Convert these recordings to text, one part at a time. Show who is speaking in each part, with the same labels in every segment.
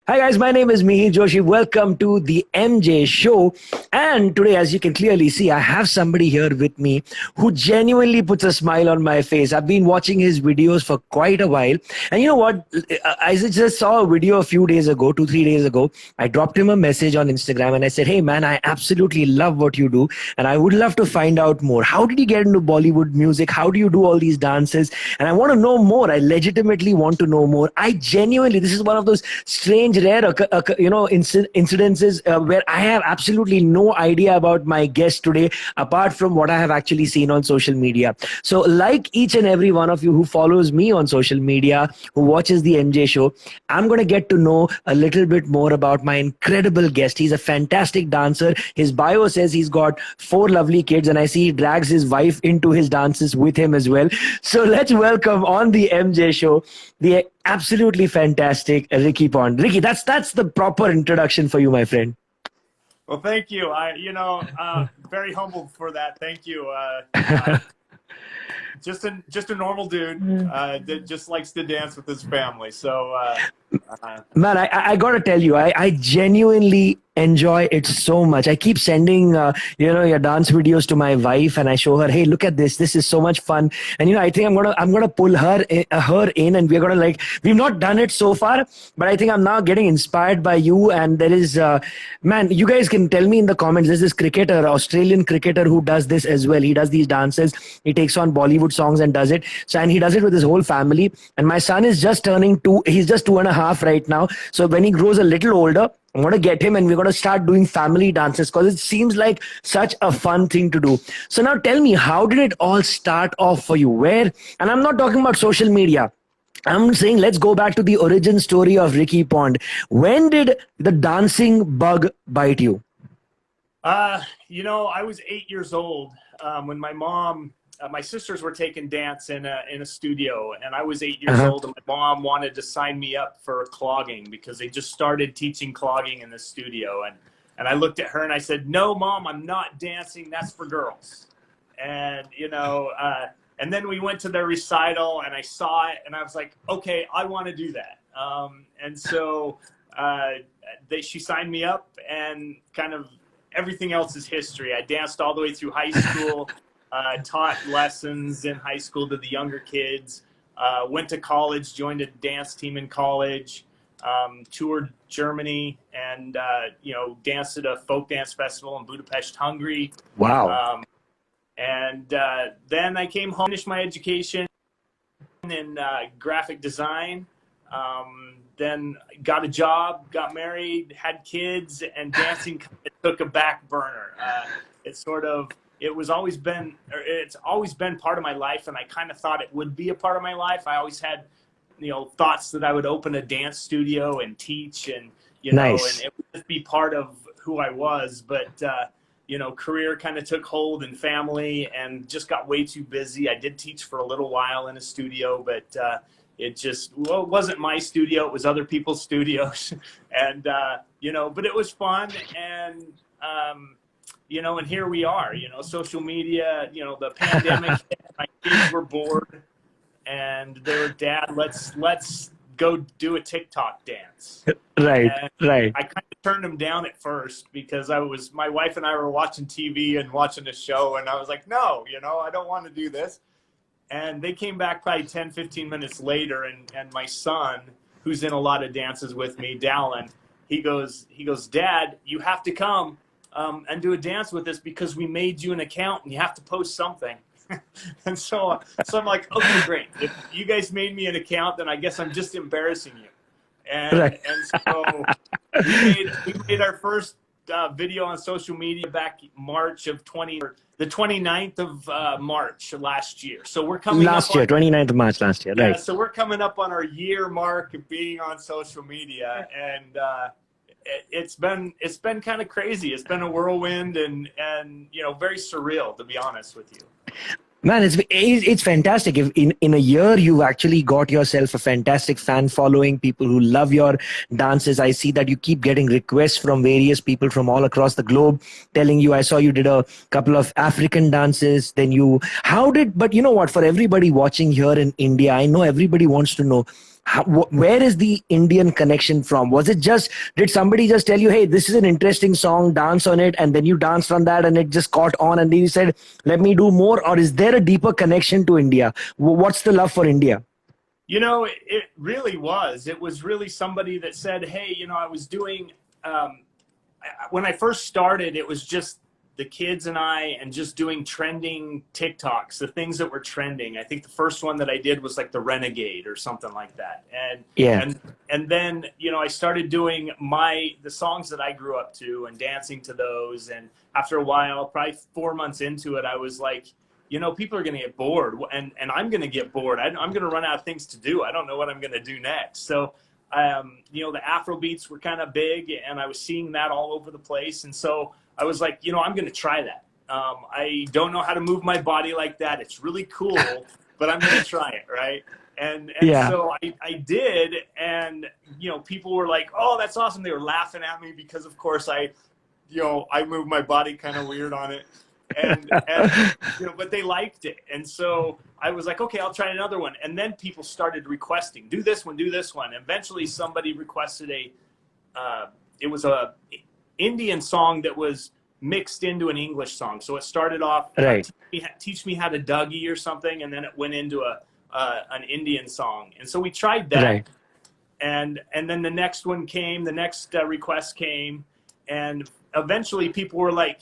Speaker 1: Hi guys, my name is Mihir Joshi. Welcome to the MJ show. And today, as you can clearly see, I have somebody here with me who genuinely puts a smile on my face. I've been watching his videos for quite a while. And you know what? I just saw a video a few days ago, 2, 3 days ago. I dropped him a message on Instagram and I said, hey man, I absolutely love what you do. And I would love to find out more. How did you get into Bollywood music? How do you do all these dances? And I want to know more. I legitimately want to know more. I genuinely, this is one of those strange rare incidences where I have absolutely no idea about my guest today apart from what I have actually seen on social media. So like each and every one of you who follows me on social media, who watches the MJ show, I'm going to get to know a little bit more about my incredible guest. He's a fantastic dancer. His bio says he's got 4 lovely kids, and I see he drags his wife into his dances with him as well. So let's welcome on the MJ show the absolutely fantastic Ricky Pond. Ricky, that's the proper introduction for you, my friend.
Speaker 2: Well, thank you. Very humbled for that. Thank you. Just a normal dude that just likes to dance with his family. So,
Speaker 1: man, I got to tell you, I genuinely enjoy it so much. I keep sending your dance videos to my wife, and I show her, hey, look at this is so much fun. And I think I'm gonna pull her in, and we're gonna, we've not done it so far, but I think I'm now getting inspired by you. And there is man, you guys can tell me in the comments. There's this cricketer, Australian cricketer, who does this as well. He does these dances. He takes on Bollywood songs and does it. So, and he does it with his whole family. And my son is just turning 2. He's just 2.5 right now. So when he grows a little older, I'm going to get him and we're going to start doing family dances because it seems like such a fun thing to do. So now tell me, how did it all start off for you? Where, and I'm not talking about social media. I'm saying let's go back to the origin story of Ricky Pond. When did the dancing bug bite you?
Speaker 2: I was 8 years old when my sisters were taking dance in a studio, and I was 8 years old, and my mom wanted to sign me up for clogging because they just started teaching clogging in the studio. And I looked at her and I said, no, Mom, I'm not dancing. That's for girls. And, and then we went to their recital and I saw it and I was like, okay, I want to do that. And so she signed me up, and kind of everything else is history. I danced all the way through high school. Taught lessons in high school to the younger kids, went to college, joined a dance team in college, toured Germany, and, danced at a folk dance festival in Budapest, Hungary.
Speaker 1: Wow.
Speaker 2: And then I came home, finished my education in graphic design, then got a job, got married, had kids, and dancing kind of took a back burner. It's always been part of my life, and I kind of thought it would be a part of my life. I always had, thoughts that I would open a dance studio and teach, and
Speaker 1: Nice.
Speaker 2: and it would just be part of who I was. But career kind of took hold, and family, and just got way too busy. I did teach for a little while in a studio, but it wasn't my studio. It was other people's studios, and but it was fun, and and here we are, social media, the pandemic hit, my kids were bored, and they were, Dad, let's go do a TikTok dance.
Speaker 1: Right,
Speaker 2: and
Speaker 1: right.
Speaker 2: I kind of turned them down at first because my wife and I were watching TV and watching a show, and I was like, no, I don't want to do this. And they came back probably 10, 15 minutes later, and my son, who's in a lot of dances with me, Dallin, he goes, Dad, you have to come and do a dance with us because we made you an account and you have to post something. And so I'm like, okay, great. If you guys made me an account, then I guess I'm just embarrassing you. And,
Speaker 1: Right.
Speaker 2: and so we made our first video on social media back March of the 29th of March last year. So we're coming
Speaker 1: Last year, 29th of March last year,
Speaker 2: yeah,
Speaker 1: right.
Speaker 2: so we're coming up on our year mark of being on social media, and it's been kind of crazy. It's been a whirlwind, and very surreal, to be honest with you.
Speaker 1: Man, it's fantastic. If in a year you've actually got yourself a fantastic fan following, people who love your dances. I see that you keep getting requests from various people from all across the globe telling you, I saw you did a couple of African dances. But you know what, for everybody watching here in India, I know everybody wants to know, where is the Indian connection from? Was it just, did somebody just tell you, hey, this is an interesting song, dance on it, and then you danced on that and it just caught on and then you said, let me do more? Or is there a deeper connection to India? What's the love for India?
Speaker 2: You know, it really was. It was really somebody that said, hey, you know, I was doing, when I first started, it was just the kids and I, and just doing trending TikToks, the things that were trending. I think the first one that I did was like the Renegade or something like that. And then, you know, I started doing the songs that I grew up to and dancing to those. And after a while, probably 4 months into it, I was like, you know, people are going to get bored, and I'm going to get bored. I'm going to run out of things to do. I don't know what I'm going to do next. So, you know, the Afro beats were kind of big, and I was seeing that all over the place. And so I was like, you know, I'm going to try that. I don't know how to move my body like that. It's really cool, but I'm going to try it, right? And so I did, and, you know, people were like, oh, that's awesome. They were laughing at me because, of course, I moved my body kind of weird on it. And you know, but they liked it. And so I was like, okay, I'll try another one. And then people started requesting, do this one, do this one. Eventually somebody requested it was a Indian song that was mixed into an English song. So it started off,
Speaker 1: right,
Speaker 2: teach me how to Dougie or something. And then it went into an Indian song. And so we tried that.
Speaker 1: Right.
Speaker 2: And then the next one came, the next request came. And eventually people were like,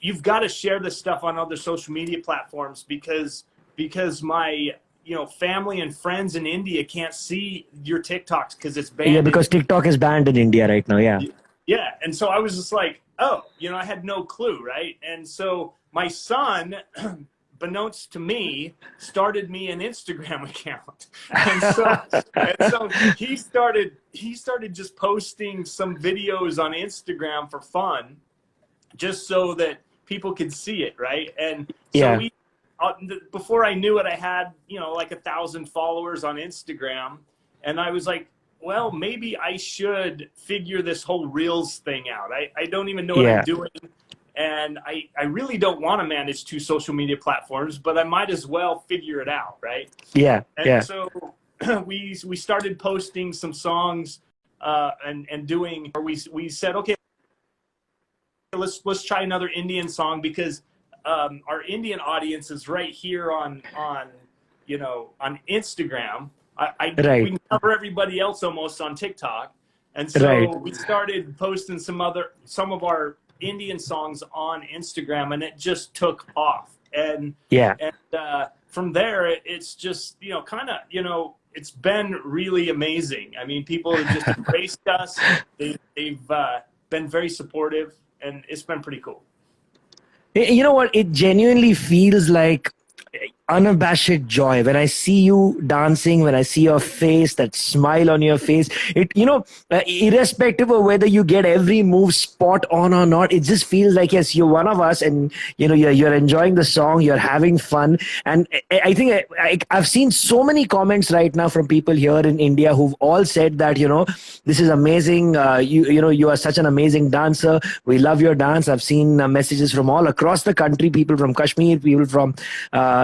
Speaker 2: you've got to share this stuff on other social media platforms because my, you know, family and friends in India can't see your TikToks because it's banned.
Speaker 1: Yeah, because TikTok is banned in India right now. Yeah.
Speaker 2: Yeah. And so I was just like, oh, you know, I had no clue. Right. And so my son, beknownst to me, started me an Instagram account. And so he started just posting some videos on Instagram for fun, just so that people could see it, right? And so before I knew it, I had, you know, like 1,000 followers on Instagram, and I was like, well, maybe I should figure this whole Reels thing out. I don't even know what I'm doing, and I really don't want to manage 2 social media platforms, but I might as well figure it out, right? So we started posting some songs and doing, or we said, okay, let's try another Indian song because our Indian audience is right here on you know, on Instagram. We cover everybody else almost on TikTok, and so we started posting some of our Indian songs on Instagram, and it just took off. And from there, it's just, you know, kind of, you know, it's been really amazing. I mean, people have just embraced us. They've been very supportive. And it's been pretty cool.
Speaker 1: You know what? It genuinely feels like unabashed joy when I see you dancing, when I see your face, that smile on your face. It, you know, irrespective of whether you get every move spot on or not, it just feels like, yes, you're one of us, and you know, you're enjoying the song, you're having fun. And I think I've seen so many comments right now from people here in India who've all said that, you know, this is amazing. You know, you are such an amazing dancer. We love your dance. I've seen messages from all across the country, people from Kashmir, people from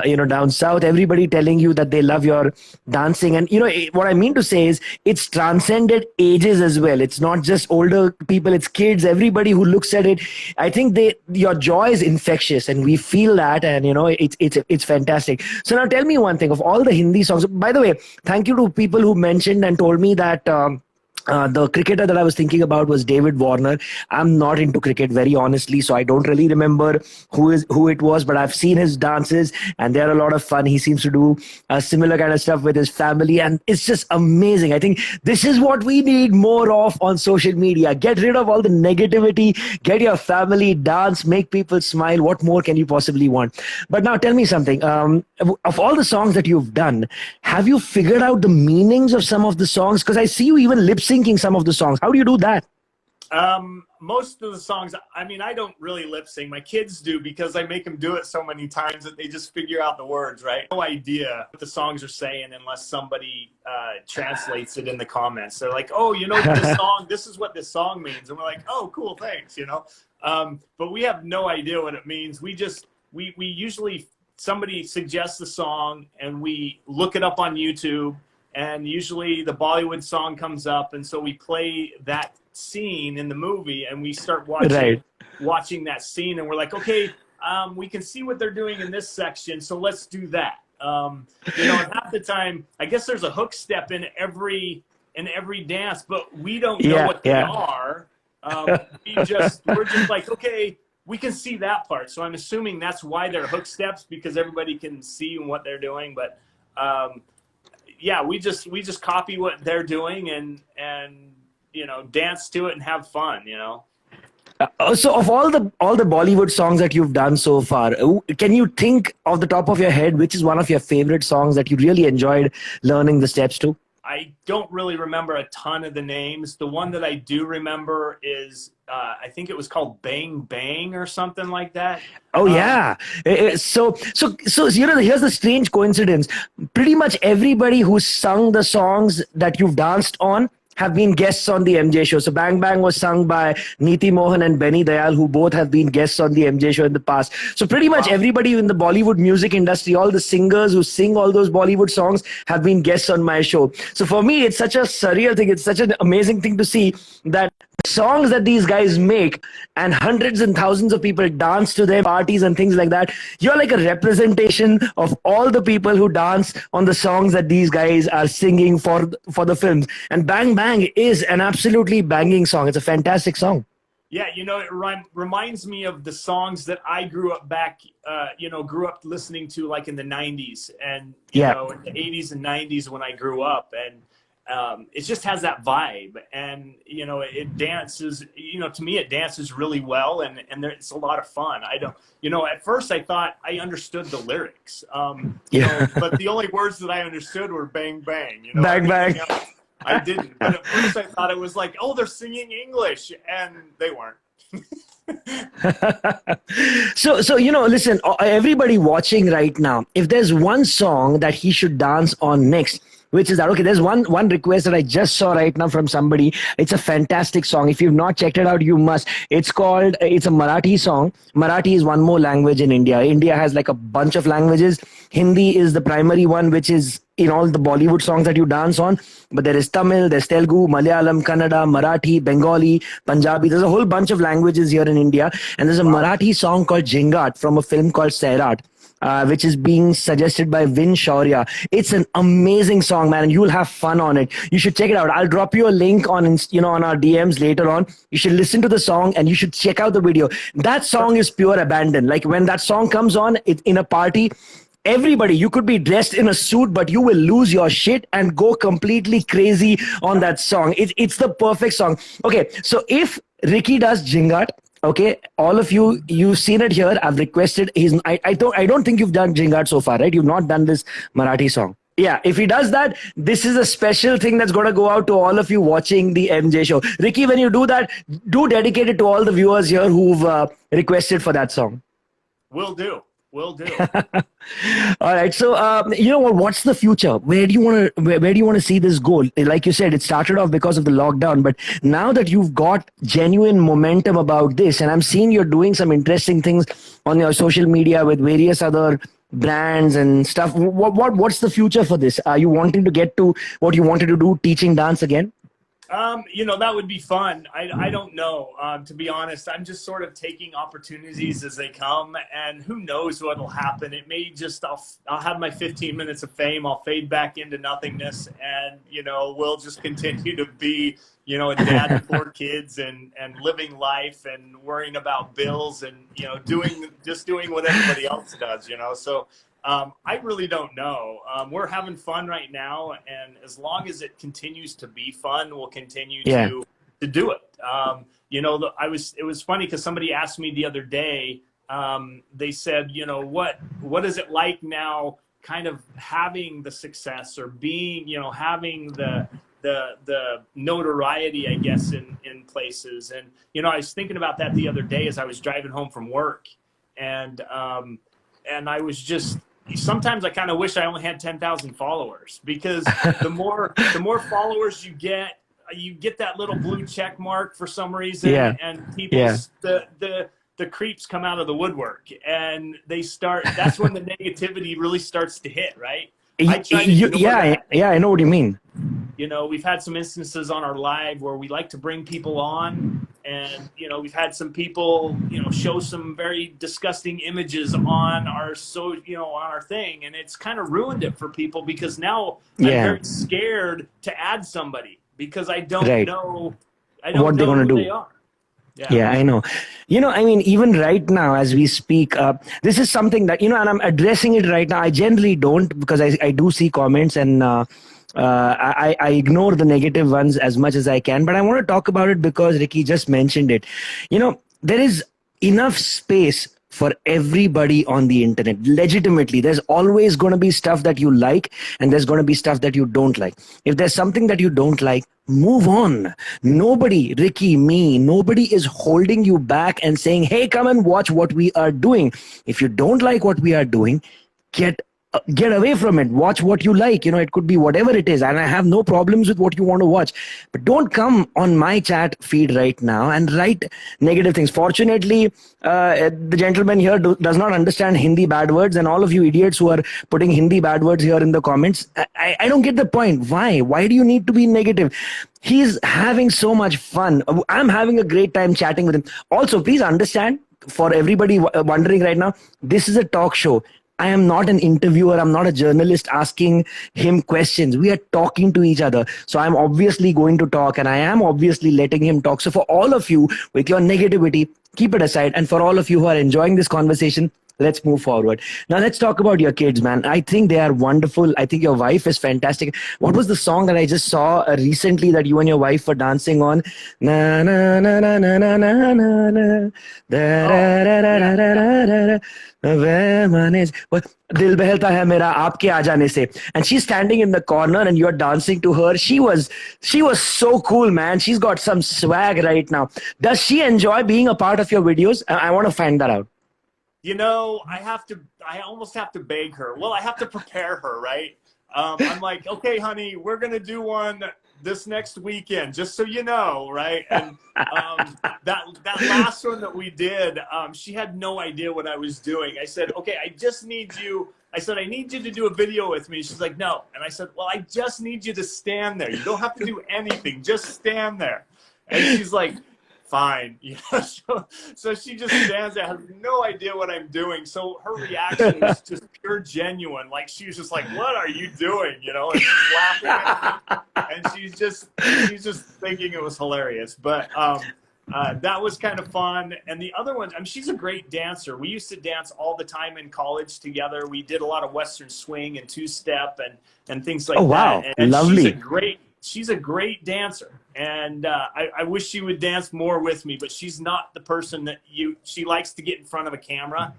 Speaker 1: you know, down south, everybody telling you that they love your dancing. And you know what I mean to say is it's transcended ages as well. It's not just older people, it's kids, everybody who looks at it. I think your joy is infectious, and we feel that, and you know, it's fantastic. So now tell me one thing, of all the Hindi songs, by the way, thank you to people who mentioned and told me that the cricketer that I was thinking about was David Warner. I'm not into cricket, very honestly, so I don't really remember who it was, but I've seen his dances and they're a lot of fun. He seems to do similar kind of stuff with his family, and it's just amazing. I think this is what we need more of on social media. Get rid of all the negativity, get your family, dance, make people smile. What more can you possibly want? But now tell me something. Of all the songs that you've done, have you figured out the meanings of some of the songs? Because I see you even lip syncing some of the songs. How do you do that?
Speaker 2: Most of the songs, I mean, I don't really lip sync. My kids do because I make them do it so many times that they just figure out the words, right? No idea what the songs are saying unless somebody translates it in the comments. They're like, oh, you know, this song, this is what this song means. And we're like, oh, cool, thanks, you know? But we have no idea what it means. We usually, somebody suggests the song and we look it up on YouTube and usually the Bollywood song comes up, and so we play that scene in the movie, and we start watching that scene, and we're like, okay, we can see what they're doing in this section, so let's do that. You know, and half the time, I guess there's a hook step in every dance, but we don't know what they are. We're just like, okay, we can see that part. So I'm assuming that's why they're hook steps, because everybody can see what they're doing. But yeah, we just copy what they're doing and you know, dance to it and have fun, you know.
Speaker 1: So of all the Bollywood songs that you've done so far, can you think off the top of your head which is one of your favorite songs that you really enjoyed learning the steps to?
Speaker 2: I don't really remember a ton of the names. The one that I do remember is, I think it was called Bang Bang or something like that.
Speaker 1: Oh yeah. So you know, here's the strange coincidence. Pretty much everybody who sung the songs that you've danced on have been guests on the MJ show. So Bang Bang was sung by Neeti Mohan and Benny Dayal, who both have been guests on the MJ show in the past. So pretty much everybody in the Bollywood music industry, all the singers who sing all those Bollywood songs have been guests on my show. So for me, it's such a surreal thing. It's such an amazing thing to see that the songs that these guys make and hundreds and thousands of people dance to their parties and things like that. You're like a representation of all the people who dance on the songs that these guys are singing for the films. And Bang Bang is an absolutely banging song. It's a fantastic song.
Speaker 2: Yeah, you know, it reminds me of the songs that I grew up listening to, like in the 90s and, you know, in the 80s and 90s when I grew up. And it just has that vibe, and you know, it dances, you know, to me it dances really well, and it's a lot of fun. I don't, you know, at first I thought I understood the lyrics, you know, but the only words that I understood were bang bang, you know,
Speaker 1: bang bang.
Speaker 2: Else, I didn't, but at first I thought it was like, oh, they're singing English, and they weren't.
Speaker 1: So you know, listen, everybody watching right now, if there's one song that he should dance on next, which is that, okay, there's one request that I just saw right now from somebody. It's a fantastic song. If you've not checked it out, you must. It's a Marathi song. Marathi is one more language in India. India has like a bunch of languages. Hindi is the primary one, which is in all the Bollywood songs that you dance on. But there is Tamil, there's Telugu, Malayalam, Kannada, Marathi, Bengali, Punjabi. There's a whole bunch of languages here in India. And there's a Marathi song called Jingat from a film called Sairat. Which is being suggested by Vin Shaurya. It's an amazing song, man, and you'll have fun on it. You should check it out. I'll drop you a link on our DMs later on. You should listen to the song and you should check out the video. That song is pure abandon. Like when that song comes on in a party, everybody, you could be dressed in a suit, but you will lose your shit and go completely crazy on that song. It's the perfect song. Okay, so if Ricky does Jingat, okay, all of you, you've seen it here. I've requested I don't think you've done Jingat so far, right? You've not done this Marathi song. Yeah, if he does that, this is a special thing that's going to go out to all of you watching the MJ show. Ricky, when you do that, do dedicate it to all the viewers here who've requested for that song.
Speaker 2: Will do.
Speaker 1: All right. So, you know what? What's the future? Where do you want to see this go? Like you said, it started off because of the lockdown, but now that you've got genuine momentum about this, and I'm seeing you're doing some interesting things on your social media with various other brands and stuff. What's the future for this? Are you wanting to get to what you wanted to do, teaching dance again?
Speaker 2: You know, that would be fun. I don't know. To be honest, I'm just sort of taking opportunities as they come, and who knows what'll happen. It may just, I'll have my 15 minutes of fame. I'll fade back into nothingness, and, you know, we'll just continue to be, you know, a dad of 4 kids and living life and worrying about bills and, you know, doing what everybody else does, you know. So, I really don't know. We're having fun right now, and as long as it continues to be fun, we'll continue to do it. You know, it was funny because somebody asked me the other day. They said, you know, what is it like now, kind of having the success or being, you know, having the notoriety, I guess, in places. And you know, I was thinking about that the other day as I was driving home from work, and I was just. Sometimes I kind of wish I only had 10,000 followers, because the more followers you get that little blue check mark for some reason, and people the creeps come out of the woodwork, and they start. That's when the negativity really starts to hit, right? I try to ignore
Speaker 1: Yeah,
Speaker 2: that.
Speaker 1: yeah, I know what you mean.
Speaker 2: You know, we've had some instances on our live where we like to bring people on, and you know, we've had some people, you know, show some very disgusting images on our on our thing, and it's kind of ruined it for people because now I'm
Speaker 1: Yeah,
Speaker 2: very scared to add somebody because
Speaker 1: right.
Speaker 2: I don't
Speaker 1: What they're
Speaker 2: know
Speaker 1: gonna
Speaker 2: who
Speaker 1: do.
Speaker 2: they are. Yeah.
Speaker 1: Yeah, I know. I mean, even right now as we speak, this is something that, and I'm addressing it right now. I generally don't because I do see comments and I ignore the negative ones as much as I can. But I want to talk about it because Ricky just mentioned it. There is enough space for everybody on the internet. Legitimately, there's always going to be stuff that you like and there's going to be stuff that you don't like. If there's something that you don't like, move on. Nobody, Ricky, me, nobody is holding you back and saying, hey, come and watch what we are doing. If you don't like what we are doing, get get away from it. Watch what you like. It could be whatever it is, and I have no problems with what you want to watch. But don't come on my chat feed right now and write negative things. Fortunately, the gentleman here does not understand Hindi bad words, and all of you idiots who are putting Hindi bad words here in the comments, I don't get the point. Why do you need to be negative? He's having so much fun. I'm having a great time chatting with him. Also, please understand, for everybody wondering right now, this is a talk show. I am not an interviewer. I'm not a journalist asking him questions. We are talking to each other. So I'm obviously going to talk, and I am obviously letting him talk. So for all of you with your negativity, keep it aside. And for all of you who are enjoying this conversation, let's move forward. Now let's talk about your kids, man. I think they are wonderful. I think your wife is fantastic. What was the song that I just saw recently that you and your wife were dancing on? Na na na na na na na na na. Da,
Speaker 2: Oh,
Speaker 1: da, da,
Speaker 2: yeah.
Speaker 1: da, da, da, da, da. What Dil Behelta Hai Mera Aapke Aa Jaane Se. And she's standing in the corner and you're dancing to her. She was so cool, man. She's got some swag right now. Does she enjoy being a part of your videos? I want to find that out.
Speaker 2: You know, I almost have to beg her. Well, I have to prepare her, right? I'm like, okay, honey, we're going to do one this next weekend, just so you know, right? And that last one that we did, she had no idea what I was doing. I said, okay, I need you to do a video with me. She's like, no. And I said, well, I just need you to stand there. You don't have to do anything. Just stand there. And she's like, fine. So she just stands there, has no idea what I'm doing. So her reaction was just pure genuine. Like she was just like, what are you doing? And she's laughing at me. And she's just thinking it was hilarious. But that was kind of fun. And the other one, I mean, she's a great dancer. We used to dance all the time in college together. We did a lot of Western swing and two-step and things like
Speaker 1: Oh,
Speaker 2: that.
Speaker 1: wow.
Speaker 2: And
Speaker 1: Lovely.
Speaker 2: she's a great dancer. And I wish she would dance more with me, but she's not the person that she likes to get in front of a camera.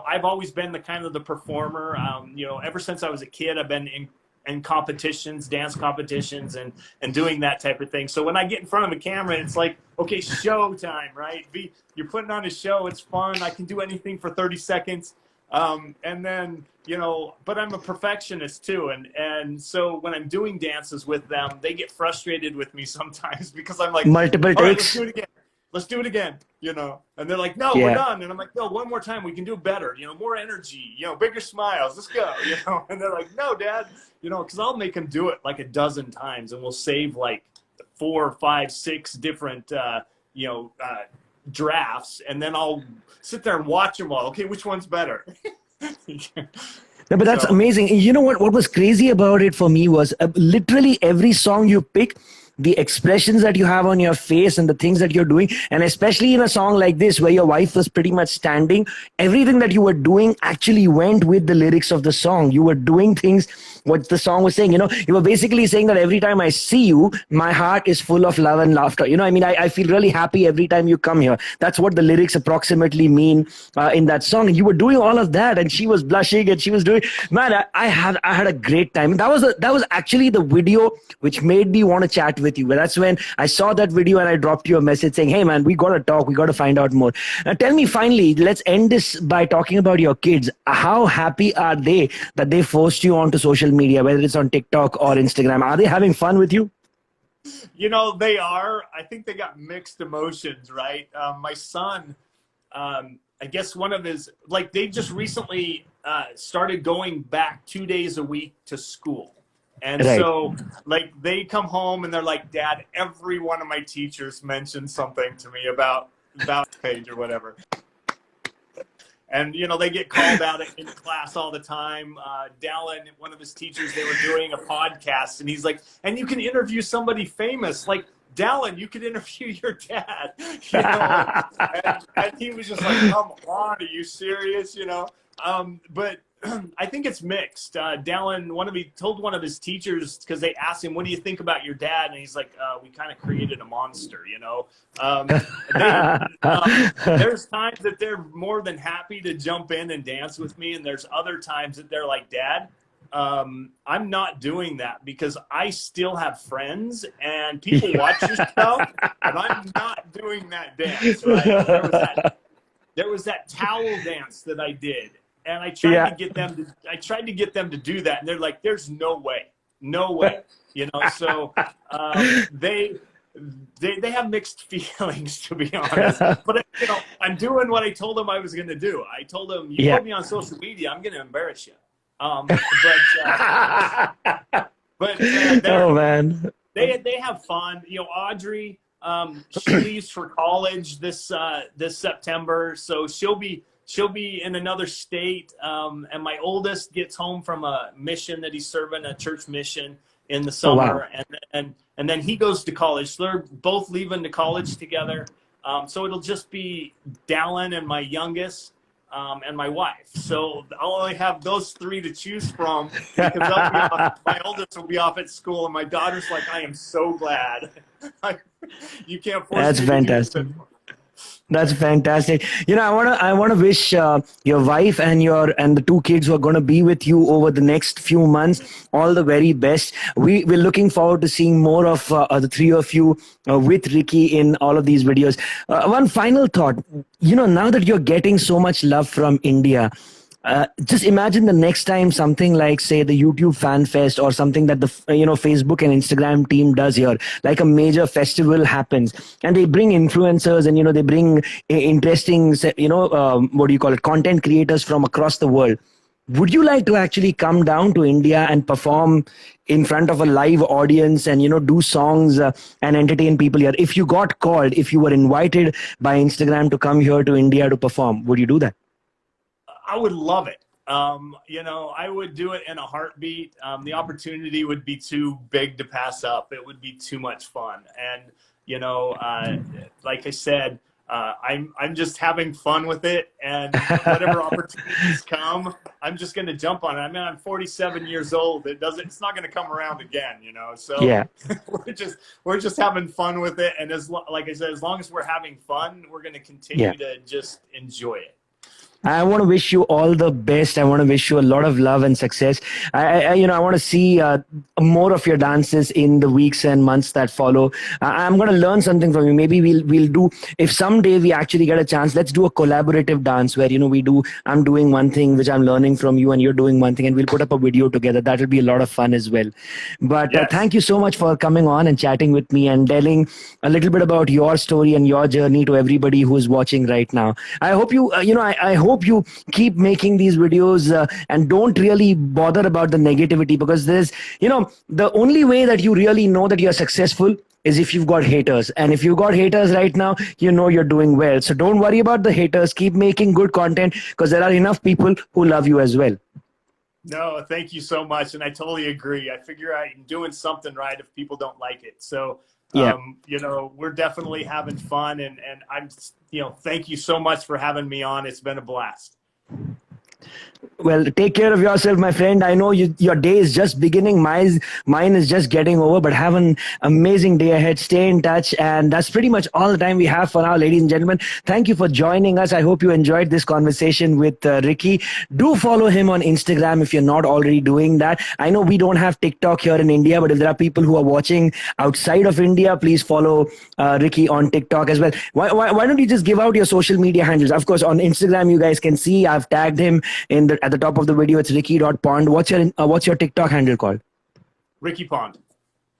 Speaker 2: I've always been the kind of the performer. Ever since I was a kid, I've been in competitions, dance competitions, and doing that type of thing. So when I get in front of a camera, it's like, okay, show time, right? You're putting on a show. It's fun. I can do anything for 30 seconds. And then, but I'm a perfectionist too. And so when I'm doing dances with them, they get frustrated with me sometimes because I'm like,
Speaker 1: Multiple
Speaker 2: all right, let's
Speaker 1: takes.
Speaker 2: do it again. Let's do it again, and they're like, no, we're
Speaker 1: Yeah.
Speaker 2: done. And I'm like, no, one more time. We can do better, more energy, bigger smiles. Let's go, and they're like, no, Dad, because I'll make them do it like a dozen times and we'll save like 4, 5, 6 different, drafts. And then I'll sit there and watch them all. Okay, which one's better?
Speaker 1: No, but that's
Speaker 2: So,
Speaker 1: amazing. You know what? What was crazy about it for me was literally every song you pick, the expressions that you have on your face and the things that you're doing, and especially in a song like this where your wife was pretty much standing, everything that you were doing actually went with the lyrics of the song. You were doing things what the song was saying. You were basically saying that every time I see you, my heart is full of love and laughter. I mean, I feel really happy every time you come here. That's what the lyrics approximately mean in that song. And you were doing all of that, and she was blushing, and she was doing. Man, I had a great time. That was actually the video which made me want to chat with you. But that's when I saw that video and I dropped you a message saying, "Hey, man, we gotta talk. We gotta find out more." Tell me finally. Let's end this by talking about your kids. How happy are they that they forced you onto social media, whether it's on TikTok or Instagram? Are they having fun with you?
Speaker 2: they are. I think they got mixed emotions, right? My son, I guess one of his, like, they just recently started going back 2 days a week to school. And
Speaker 1: Right.
Speaker 2: so like they come home and they're like, Dad, every one of my teachers mentioned something to me about page or whatever. And, you know, they get called out in class all the time. Dallin, one of his teachers, they were doing a podcast, and he's like, and you can interview somebody famous. Like, Dallin, you could interview your dad. You know? and he was just like, come on, are you serious? You know? But I think it's mixed. Dallin, told one of his teachers, because they asked him, what do you think about your dad? And he's like, we kind of created a monster, you know? There's times that they're more than happy to jump in and dance with me. And there's other times that they're like, Dad, I'm not doing that because I still have friends and people watch your stuff, and I'm not doing that dance, right? There was that towel dance that I did. And I tried to get them to do that, and they're like, "There's no way, you know." So they have mixed feelings, to be honest. But you know, I'm doing what I told them I was going to do. I told them, "You put me on social media, I'm going to embarrass you." But
Speaker 1: oh man,
Speaker 2: they have fun. You know, Audrey, she leaves for college this September, so she'll be in another state, and my oldest gets home from a mission that he's serving, a church mission in the summer.
Speaker 1: Oh, wow.
Speaker 2: And then he goes to college. So they're both leaving to college together. So it'll just be Dallin and my youngest, and my wife. So I'll only have those three to choose from, because my oldest will be off at school, and my daughter's like, I am so glad. You can't force
Speaker 1: That's
Speaker 2: me to
Speaker 1: fantastic.
Speaker 2: do this.
Speaker 1: That's fantastic. You know, I want to wish your wife and the two kids who are going to be with you over the next few months all the very best. We're looking forward to seeing more of the three of you with Ricky in all of these videos. One final thought. You know, now that you're getting so much love from India, just imagine the next time something like, say, the YouTube Fan Fest or something that the Facebook and Instagram team does here, like a major festival happens, and they bring influencers and they bring interesting content creators from across the world. Would you like to actually come down to India and perform in front of a live audience and do songs and entertain people here? If you got called, if you were invited by Instagram to come here to India to perform, would you do that?
Speaker 2: I would love it. I would do it in a heartbeat. The opportunity would be too big to pass up. It would be too much fun. And, like I said, I'm just having fun with it, and whatever opportunities come, I'm just going to jump on it. I mean, I'm 47 years old. It's not going to come around again, so yeah. we're just having fun with it. And like I said, as long as we're having fun, we're going to continue to just enjoy it.
Speaker 1: I want to wish you all the best. I want to wish you a lot of love and success. I want to see more of your dances in the weeks and months that follow. I'm going to learn something from you. Maybe we'll do, if someday we actually get a chance, let's do a collaborative dance where, I'm doing one thing which I'm learning from you and you're doing one thing, and we'll put up a video together. That will be a lot of fun as well. But thank you so much for coming on and chatting with me and telling a little bit about your story and your journey to everybody who's watching right now. I hope you, I hope you keep making these videos and don't really bother about the negativity, because there's, the only way that you really know that you're successful is if you've got haters. And if you've got haters right now, you're doing well. So don't worry about the haters. Keep making good content, because there are enough people who love you as well.
Speaker 2: No, thank you so much. And I totally agree. I figure I'm doing something right if people don't like it. So we're definitely having fun, and I'm, thank you so much for having me on. It's been a blast.
Speaker 1: Well, take care of yourself, my friend. I know your day is just beginning. Mine is just getting over, but have an amazing day ahead. Stay in touch. And that's pretty much all the time we have for now, ladies and gentlemen. Thank you for joining us. I hope you enjoyed this conversation with Ricky. Do follow him on Instagram if you're not already doing that. I know we don't have TikTok here in India, but if there are people who are watching outside of India, please follow Ricky on TikTok as well. Why don't you just give out your social media handles? Of course, on Instagram, you guys can see I've tagged him at the top of the video. It's ricky.pond. What's your TikTok handle called?
Speaker 2: Ricky Pond.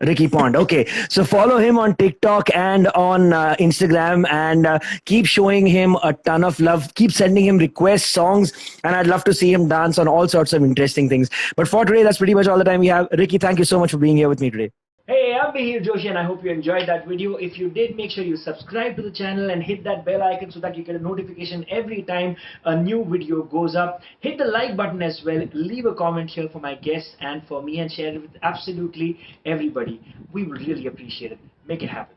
Speaker 1: Ricky Pond. Okay. So follow him on TikTok and on Instagram, and keep showing him a ton of love. Keep sending him requests, songs, and I'd love to see him dance on all sorts of interesting things. But for today, that's pretty much all the time we have. Ricky, thank you so much for being here with me today. Hey, I'm Mihir Joshi, and I hope you enjoyed that video. If you did, make sure you subscribe to the channel and hit that bell icon so that you get a notification every time a new video goes up. Hit the like button as well. Leave a comment here for my guests and for me, and share it with absolutely everybody. We would really appreciate it. Make it happen.